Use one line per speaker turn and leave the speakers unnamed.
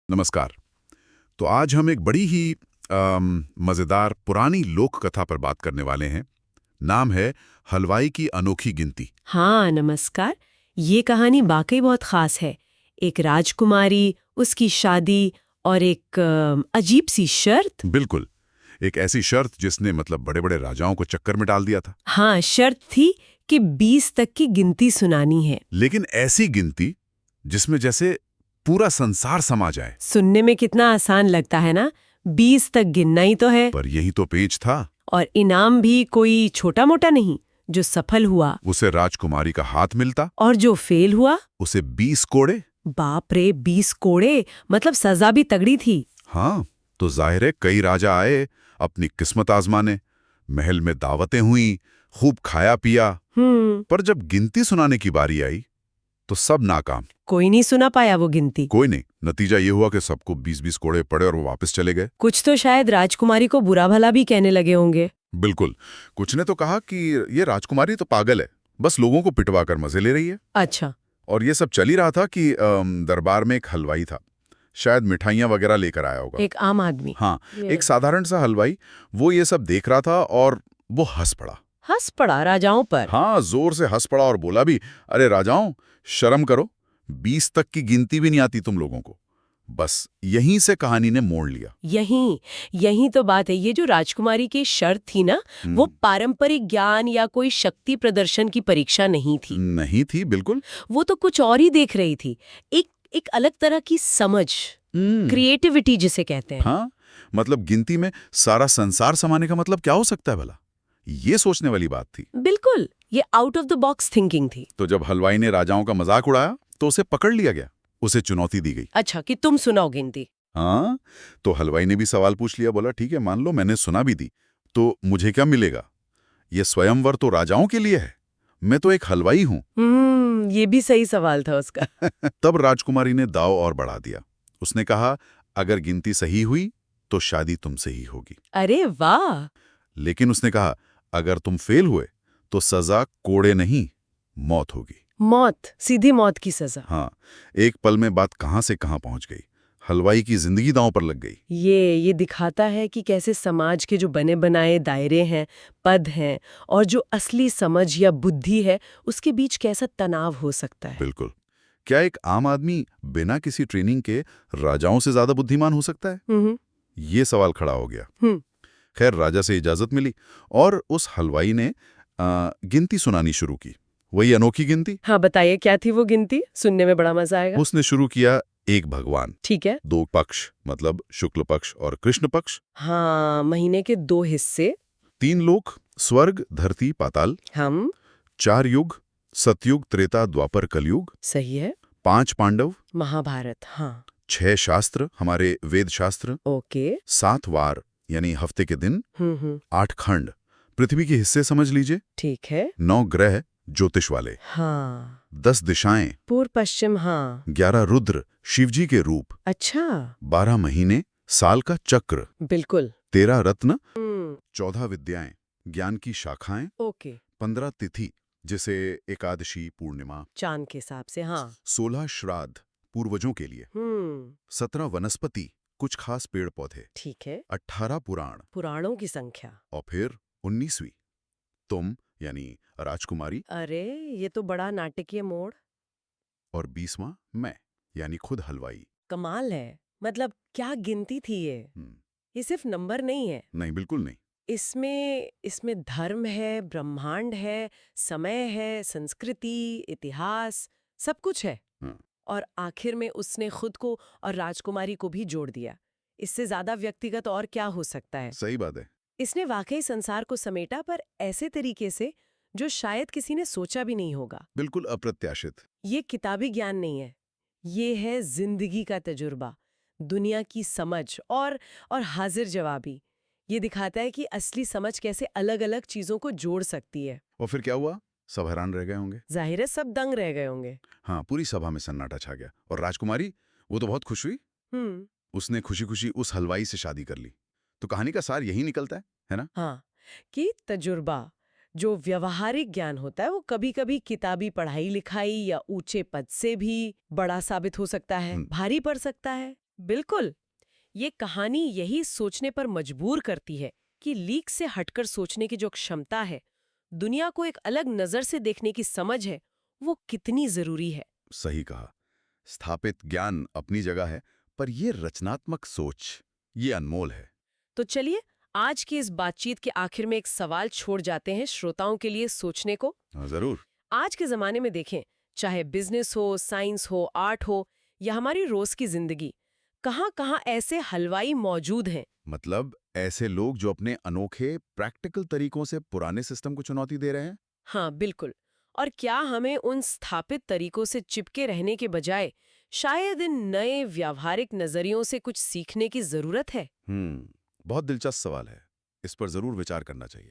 नमस्कार। तो आज हम एक बड़ी ही मज़ेदार पुरानी लोक कथा पर बात करने वाले हैं। नाम है हलवाई की अनोखी गिनती।
हाँ, नमस्कार। ये कहानी वाकई बहुत खास है। एक राजकुमारी, उसकी शादी और एक अजीब सी शर्त।
बिल्कुल, एक ऐसी शर्त जिसने मतलब बड़े बड़े राजाओं को चक्कर में डाल दिया था।
हाँ, शर्त थी कि 20 तक की गिनती सुनानी है।
लेकिन ऐसी गिनती जिसमें जैसे पूरा संसार समा जाए।
सुनने में कितना आसान लगता है ना, 20 तक गिनना ही तो है।
पर यही तो पेच था।
और इनाम भी कोई छोटा मोटा नहीं। जो सफल हुआ
उसे राजकुमारी का हाथ मिलता,
और जो फेल हुआ,
उसे 20 कोड़े।
बाप रे, 20 कोड़े, मतलब सजा भी तगड़ी थी।
हाँ, तो जाहिर है कई राजा आए अपनी किस्मत आजमाने। महल में दावतें हुई, खूब खाया पिया। पर जब गिनती सुनाने की बारी आई तो सब नाकाम।
कोई नहीं सुना पाया वो गिनती।
कोई नहीं। नतीजा ये हुआ कि सबको 20-20 कोड़े पड़े और वो वापस चले गए।
कुछ तो शायद राजकुमारी को बुरा भला भी कहने लगे होंगे।
बिल्कुल। कुछ ने तो कहा कि ये राजकुमारी तो पागल है, बस लोगों को पिटवा कर मजे ले रही है।
अच्छा।
और ये सब चल ही रहा था कि दरबार में एक हलवाई था, शायद मिठाइयाँ वगैरह लेकर आया होगा।
एक आम आदमी।
हाँ, एक साधारण सा हलवाई। वो ये सब देख रहा था और वो हंस पड़ा।
हंस पड़ा राजाओं पर।
हाँ, जोर से हंस पड़ा और बोला भी, अरे राजाओं, शर्म करो, 20 तक की गिनती भी नहीं आती तुम लोगों को। बस यहीं से कहानी ने मोड़ लिया।
यही तो बात है। ये जो राजकुमारी की शर्त थी ना, वो पारंपरिक ज्ञान या कोई शक्ति प्रदर्शन की परीक्षा नहीं थी।
नहीं थी, बिल्कुल।
वो तो कुछ और ही देख रही थी। एक अलग तरह की समझ, क्रिएटिविटी जिसे कहते हैं।
हाँ, मतलब गिनती में सारा संसार समाने का मतलब क्या हो सकता है भला, ये सोचने वाली बात थी।
बिल्कुल, ये out of the box thinking थी।
तो जब हलवाई ने राजाओं का मजाक उड़ाया तो उसे पकड़ लिया गया, उसे चुनौती दी गई।
अच्छा, कि तुम सुनाओ गिनती।
हाँ, तो हलवाई ने भी सवाल पूछ लिया। बोला, ठीक है, मान लो मैंने सुना भी दी, तो मुझे क्या मिलेगा? ये स्वयंवर तो राजाओं के लिए है, मैं तो एक हलवाई हूं।
ये भी सही सवाल था उसका।
तब राजकुमारी ने दाव और बढ़ा दिया। उसने कहा, अगर गिनती सही हुई तो शादी तुमसे ही होगी।
अरे वाह।
लेकिन उसने कहा, अगर तुम फेल हुए तो सजा कोड़े नहीं, मौत होगी।
मौत, सीधी मौत की सजा।
हाँ, एक पल में बात कहां से कहां पहुंच गई। हलवाई की जिंदगी दांव पर लग गई।
ये दिखाता है कि कैसे समाज के जो बने बनाए दायरे हैं, पद हैं, और जो असली समझ या बुद्धि है, उसके बीच कैसा तनाव हो सकता है।
बिल्कुल। क्या एक आम आदमी बिना किसी ट्रेनिंग के राजाओं से ज्यादा बुद्धिमान हो सकता है?
हम्म।
ये सवाल खड़ा हो गया।
हम्म।
खैर, राजा से इजाजत मिली और उस हलवाई ने गिनती सुनानी शुरू की। वही अनोखी गिनती।
हाँ, बताइए क्या थी वो गिनती, सुनने में बड़ा मजा आएगा।
उसने शुरू किया, एक भगवान,
ठीक है।
दो पक्ष, मतलब शुक्ल पक्ष और कृष्ण पक्ष,
हाँ, महीने के 2 हिस्से।
तीन लोक, स्वर्ग धरती पाताल,
हम।
चार युग, सतयुग त्रेता द्वापर कलयुग,
सही है।
5 पांडव,
महाभारत। हाँ।
6 शास्त्र, हमारे वेद शास्त्र,
ओके।
7 वार यानी हफ्ते के दिन,
हम्म।
8 खंड, पृथ्वी के हिस्से समझ लीजिए,
ठीक है।
9 ग्रह ज्योतिष वाले,
हाँ।
10 दिशाएं,
पूर्व पश्चिम। हाँ।
11 रुद्र शिवजी के रूप,
अच्छा।
12 महीने, साल का चक्र,
बिल्कुल।
13 रत्न, 14 विद्याएं, ज्ञान की शाखाएं,
ओके।
15 तिथि जैसे एकादशी पूर्णिमा,
चांद के हिसाब से। हाँ।
16 श्राद्ध पूर्वजों के लिए, 17 वनस्पति कुछ खास पेड़ पौधे,
ठीक है।
18 पुराण
पुराणों की संख्या।
और फिर 19वीं तुम यानी राजकुमारी,
अरे, ये तो बड़ा नाटकीय मोड़।
और 20वां मैं यानी खुद हलवाई।
कमाल है। मतलब क्या गिनती थी ये।
हम्म,
ये सिर्फ नंबर नहीं है।
नहीं, बिल्कुल नहीं।
इसमें धर्म है, ब्रह्मांड है, समय है, संस्कृति, इतिहास, सब कुछ है।
हाँ,
और आखिर में उसने खुद को और राजकुमारी को भी जोड़ दिया। इससे ज्यादा व्यक्तिगत और क्या हो सकता है।
सही बात है।
इसने वाकई संसार को समेटा, पर ऐसे तरीके से जो शायद किसी ने सोचा भी नहीं होगा।
बिल्कुल अप्रत्याशित।
ये किताबी ज्ञान नहीं है, ये है जिंदगी का तजुर्बा, दुनिया की समझ और हाजिर जवाबी। ये दिखाता है कि असली समझ कैसे अलग अलग चीजों को जोड़ सकती है।
और फिर क्या हुआ? सब हैरान रह गए होंगे।
जाहिर है सब दंग रह गए होंगे।
हाँ, पूरी सभा में सन्नाटा छा गया। और राजकुमारी, वो तो बहुत खुश हुई।
हम्म।
उसने खुशी खुशी उस हलवाई से शादी कर ली। तो कहानी का सार यही निकलता है ना?
हाँ, कि तजुर्बा, जो व्यवहारिक ज्ञान होता है, वो कभी कभी किताबी पढ़ाई लिखाई या ऊंचे पद से भी बड़ा साबित हो सकता है,
हम्म,
भारी पड़ सकता है। बिल्कुल। ये कहानी यही सोचने पर मजबूर करती है कि लीक से हटकर सोचने की जो क्षमता है, दुनिया को एक अलग नजर से देखने की समझ है, वो कितनी जरूरी है।
सही कहा। स्थापित ज्ञान अपनी जगह है, पर ये रचनात्मक सोच, ये अनमोल है।
तो चलिए आज की इस बातचीत के आखिर में एक सवाल छोड़ जाते हैं श्रोताओं के लिए सोचने को।
हाँ, जरूर।
आज के जमाने में देखें, चाहे बिजनेस हो, साइंस हो, आर्ट हो या हमारी रोज की जिंदगी, कहाँ-कहाँ ऐसे हलवाई मौजूद हैं।
मतलब ऐसे लोग जो अपने अनोखे प्रैक्टिकल तरीकों से पुराने सिस्टम को चुनौती दे रहे हैं।
हाँ, बिल्कुल। और क्या हमें उन स्थापित तरीकों से चिपके रहने के बजाय शायद इन नए व्यावहारिक नजरियों से कुछ सीखने की जरूरत है?
बहुत दिलचस्प सवाल है। इस पर जरूर विचार करना चाहिए।